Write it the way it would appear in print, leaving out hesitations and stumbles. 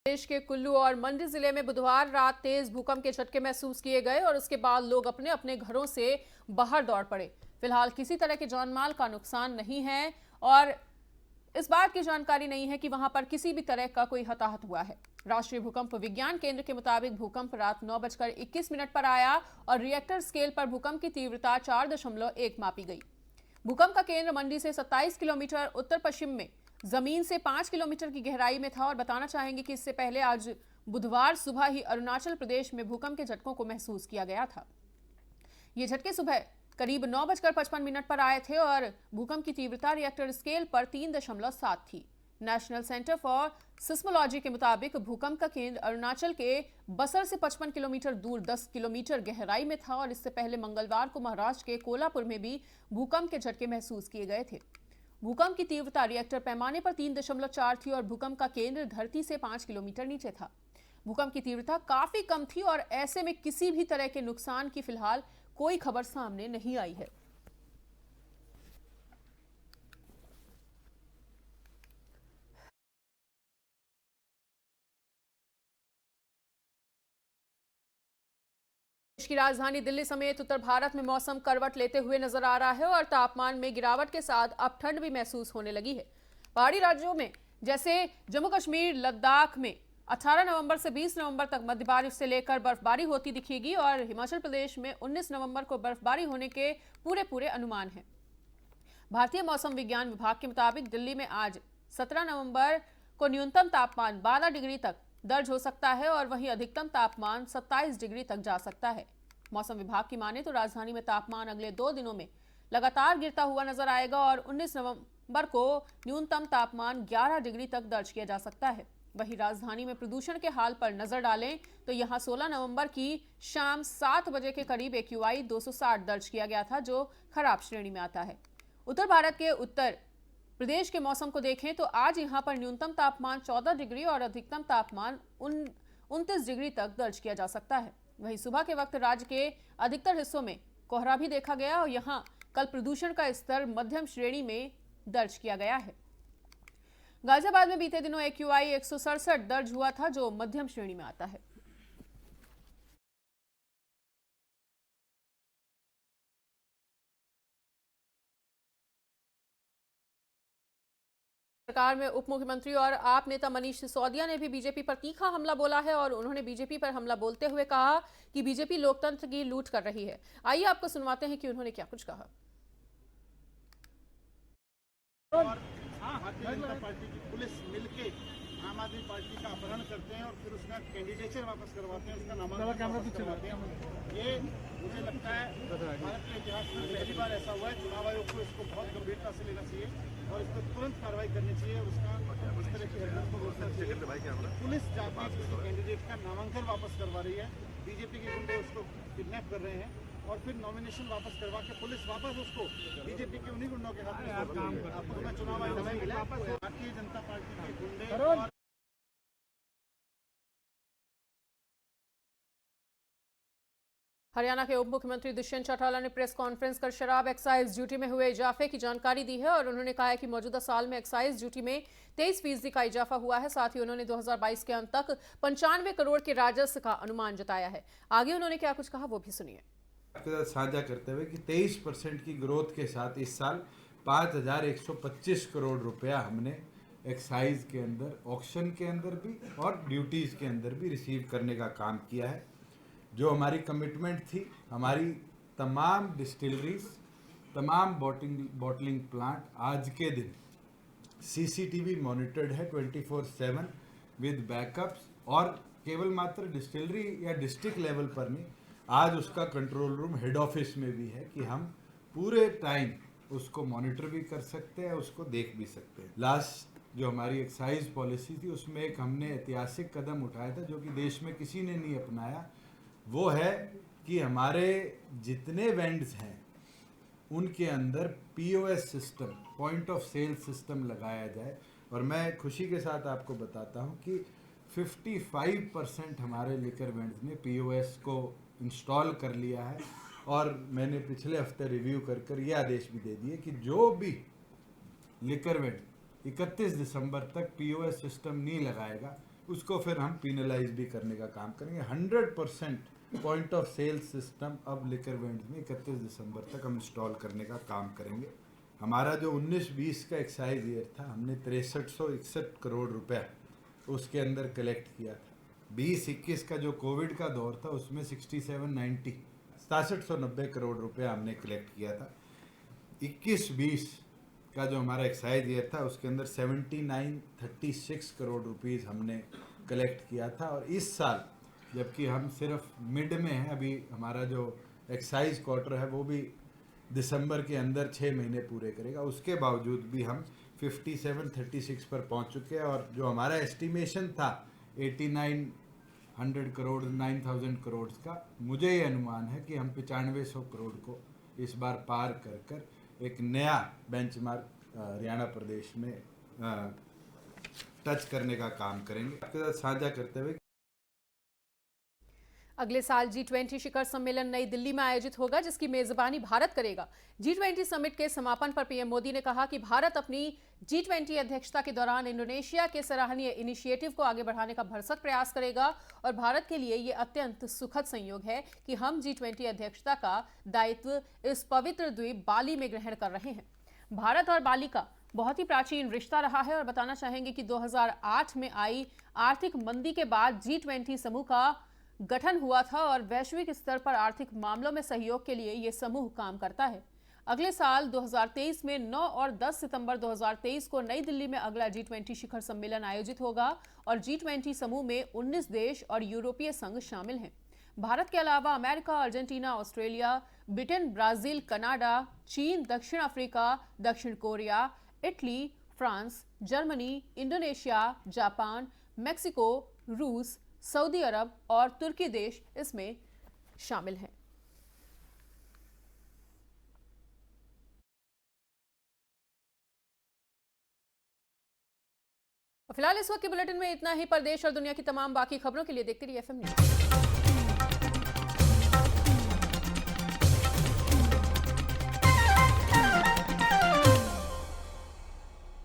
देश के कुल्लू और मंडी जिले में बुधवार रात तेज भूकंप के झटके महसूस किए गए और उसके बाद लोग अपने अपने घरों से बाहर दौड़ पड़े। फिलहाल किसी तरह के जानमाल का नुकसान नहीं है और इस बात की जानकारी नहीं है कि वहां पर किसी भी तरह का कोई हताहत हुआ है। राष्ट्रीय भूकंप विज्ञान केंद्र के मुताबिक भूकंप रात 9:21 पर आया और रिएक्टर स्केल पर भूकंप की तीव्रता 4.1 मापी गई। भूकंप का केंद्र मंडी से 27 किलोमीटर उत्तर पश्चिम में जमीन से 5 किलोमीटर की गहराई में था और बताना चाहेंगे कि इससे पहले आज बुधवार सुबह ही अरुणाचल प्रदेश में भूकंप के झटकों को महसूस किया गया था। ये झटके सुबह करीब 9:55 पर आए थे और भूकंप की तीव्रता रिएक्टर स्केल पर 3.7 थी। नेशनल सेंटर फॉर सिस्मोलॉजी के मुताबिक भूकंप का केंद्र अरुणाचल के बसर से 55 किलोमीटर दूर 10 किलोमीटर गहराई में था और इससे पहले मंगलवार को महाराष्ट्र के कोल्हापुर में भी भूकंप के झटके महसूस किए गए थे। भूकंप की तीव्रता रिएक्टर पैमाने पर 3.4 थी और भूकंप का केंद्र धरती से 5 किलोमीटर नीचे था। भूकंप की तीव्रता काफी कम थी और ऐसे में किसी भी तरह के नुकसान की फिलहाल कोई खबर सामने नहीं आई है। देश की राजधानी दिल्ली समेत उत्तर भारत में मौसम करवट लेते हुए नजर आ रहा है और तापमान में गिरावट के साथ अब ठंड भी महसूस होने लगी है। पहाड़ी राज्यों में जैसे जम्मू कश्मीर, लद्दाख में 18 नवंबर से 20 नवंबर तक मध्य बारिश से लेकर बर्फबारी होती दिखेगी और हिमाचल प्रदेश में 19 नवंबर को बर्फबारी होने के पूरे अनुमान हैं। भारतीय मौसम विज्ञान विभाग के मुताबिक दिल्ली में आज 17 नवंबर को न्यूनतम तापमान 12 डिग्री तक दर्ज हो सकता है और वहीं अधिकतम तापमान 27 डिग्री तक जा सकता है। मौसम विभाग की माने तो राजधानी में तापमान अगले 2 दिनों में लगातार गिरता हुआ नजर आएगा और 19 नवंबर को न्यूनतम तापमान 11 डिग्री तक दर्ज किया जा सकता है। वहीं राजधानी में प्रदूषण के हाल पर नजर डालें तो यहां 16 नवंबर की शाम 7 बजे के करीब AQI 260 दर्ज किया गया था, जो खराब श्रेणी में आता है। उत्तर भारत के उत्तर प्रदेश के मौसम को देखें तो आज यहां पर न्यूनतम तापमान 14 डिग्री और अधिकतम तापमान 29 डिग्री तक दर्ज किया जा सकता है। वहीं सुबह के वक्त राज्य के अधिकतर हिस्सों में कोहरा भी देखा गया और यहां कल प्रदूषण का स्तर मध्यम श्रेणी में दर्ज किया गया है। गाजियाबाद में बीते दिनों AQI 167 दर्ज हुआ था, जो मध्यम श्रेणी में आता है। सरकार में उप मुख्यमंत्री और आप नेता मनीष सिसोदिया ने भी बीजेपी पर तीखा हमला बोला है और उन्होंने बीजेपी पर हमला बोलते हुए कहा कि बीजेपी लोकतंत्र की लूट कर रही है। आइए आपको सुनवाते हैं कि उन्होंने क्या कुछ कहा। भारतीय जनता पार्टी की पुलिस मिलके आम आदमी पार्टी का अपहरण करते हैं और फिर उसका कैंडिडेचर वापस करवाते हैं, उसका नामांकन वापस करवाते हैं। ये मुझे लगता है भारत के इतिहास में पहली बार ऐसा हुआ है। चुनाव आयोग को इसको बहुत गंभीरता से लेना चाहिए और इस पर तुरंत कार्रवाई करनी चाहिए। उसका इस तरह की हरकत को रोकना चाहिए। पुलिस जाकर किसी कैंडिडेट का नामांकन वापस करवा रही है, बीजेपी के गुंडे उसको किडनैप कर रहे हैं और फिर नॉमिनेशन वापस करवा के पुलिस वापस उसको बीजेपी के उन्हीं गुंडों के हाथ में आपको चुनाव आयोग में मिला। भारतीय जनता पार्टी के गुंडे हरियाणा के उप मुख्यमंत्री दुष्यंत चौटाला ने प्रेस कॉन्फ्रेंस कर शराब एक्साइज ड्यूटी में हुए इजाफे की जानकारी दी है और उन्होंने कहा है कि मौजूदा साल में एक्साइज ड्यूटी में 23% का इजाफा हुआ है। साथ ही उन्होंने 2022 के अंत तक 95 करोड़ के राजस्व का अनुमान जताया है। आगे उन्होंने क्या कुछ कहा वो भी सुनिए। आपके साथ साझा करते हुए कि 23% की ग्रोथ के साथ इस साल 5125 करोड़ रुपया हमने एक्साइज के अंदर, ऑक्शन के अंदर भी और ड्यूटीज़ के अंदर भी रिसीव करने का काम किया है। जो हमारी कमिटमेंट थी, हमारी तमाम डिस्टिलरीज, तमाम बॉटलिंग प्लांट आज के दिन CCTV मॉनिटर्ड है 24/7 विद बैकअप्स और केवल मात्र डिस्टिलरी या डिस्ट्रिक्ट लेवल पर नहीं, आज उसका कंट्रोल रूम हेड ऑफिस में भी है कि हम पूरे टाइम उसको मॉनिटर भी कर सकते हैं, उसको देख भी सकते हैं। लास्ट जो हमारी एक्साइज पॉलिसी थी उसमें एक हमने ऐतिहासिक कदम उठाया था जो कि देश में किसी ने नहीं अपनाया। वो है कि हमारे जितने वेंड्स हैं उनके अंदर POS system, point of sale system लगाया जाए। और मैं खुशी के साथ आपको बताता हूँ कि 55% हमारे लिकर वेंड्स ने POS को इंस्टॉल कर लिया है और मैंने पिछले हफ्ते रिव्यू कर ये आदेश भी दे दिए कि जो भी लिकर वेंड 31 दिसंबर तक POS सिस्टम नहीं लगाएगा उसको फिर हम पीनलाइज भी करने का काम करेंगे। 100% पॉइंट ऑफ सेल सिस्टम अब लिकर वेंड्स में 31 दिसंबर तक हम इंस्टॉल करने का काम करेंगे। हमारा जो 19-20 का एक्साइज ईयर था, हमने 6361 करोड़ रुपया उसके अंदर कलेक्ट किया था। 20-21 का जो कोविड का दौर था उसमें 6790 करोड़ रुपया हमने कलेक्ट किया था। 21-20 का जो हमारा एक्साइज ईयर था उसके अंदर 7936 करोड़ रुपीस हमने कलेक्ट किया था। और इस साल जबकि हम सिर्फ मिड में हैं, अभी हमारा जो एक्साइज क्वार्टर है वो भी दिसंबर के अंदर 6 महीने पूरे करेगा, उसके बावजूद भी हम 5736 पर पहुंच चुके हैं। और जो हमारा एस्टिमेशन था 8900 करोड़ 9000 करोड़ का, मुझे ये अनुमान है कि हम 9500 करोड़ को इस बार पार कर एक नया बेंचमार्क हरियाणा प्रदेश में टच करने का काम करेंगे। आपके साथ साझा करते हुए अगले साल G20 शिखर सम्मेलन नई दिल्ली में आयोजित होगा, जिसकी मेजबानी भारत करेगा। G20 समिट के समापन पर पीएम मोदी ने कहा कि भारत अपनी G20 अध्यक्षता के दौरान इंडोनेशिया के सराहनीय इनिशिएटिव को आगे बढ़ाने का भरसक प्रयास करेगा और भारत के लिए ये अत्यंत सुखद संयोग है कि हम G20 अध्यक्षता का दायित्व इस पवित्र द्वीप बाली में ग्रहण कर रहे हैं। भारत और बाली का बहुत ही प्राचीन रिश्ता रहा है और बताना चाहेंगे कि 2008 में आई आर्थिक मंदी के बाद G20 समूह का गठन हुआ था और वैश्विक स्तर पर आर्थिक मामलों में सहयोग के लिए यह समूह काम करता है। अगले साल 2023 में 9 और 10 सितंबर 2023 को नई दिल्ली में अगला G20 शिखर सम्मेलन आयोजित होगा और G20 समूह में 19 देश और यूरोपीय संघ शामिल हैं। भारत के अलावा America, Argentina, Australia, Britain, Brazil, Canada, चीन, दक्षिण अफ्रीका, दक्षिण Korea, Italy, France, Germany, Indonesia, Japan, Mexico, रूस, सऊदी अरब और तुर्की देश इसमें शामिल हैं। फिलहाल इस वक्त के बुलेटिन में इतना ही। प्रदेश और दुनिया की तमाम बाकी खबरों के लिए देखते रहिए FM न्यूज़।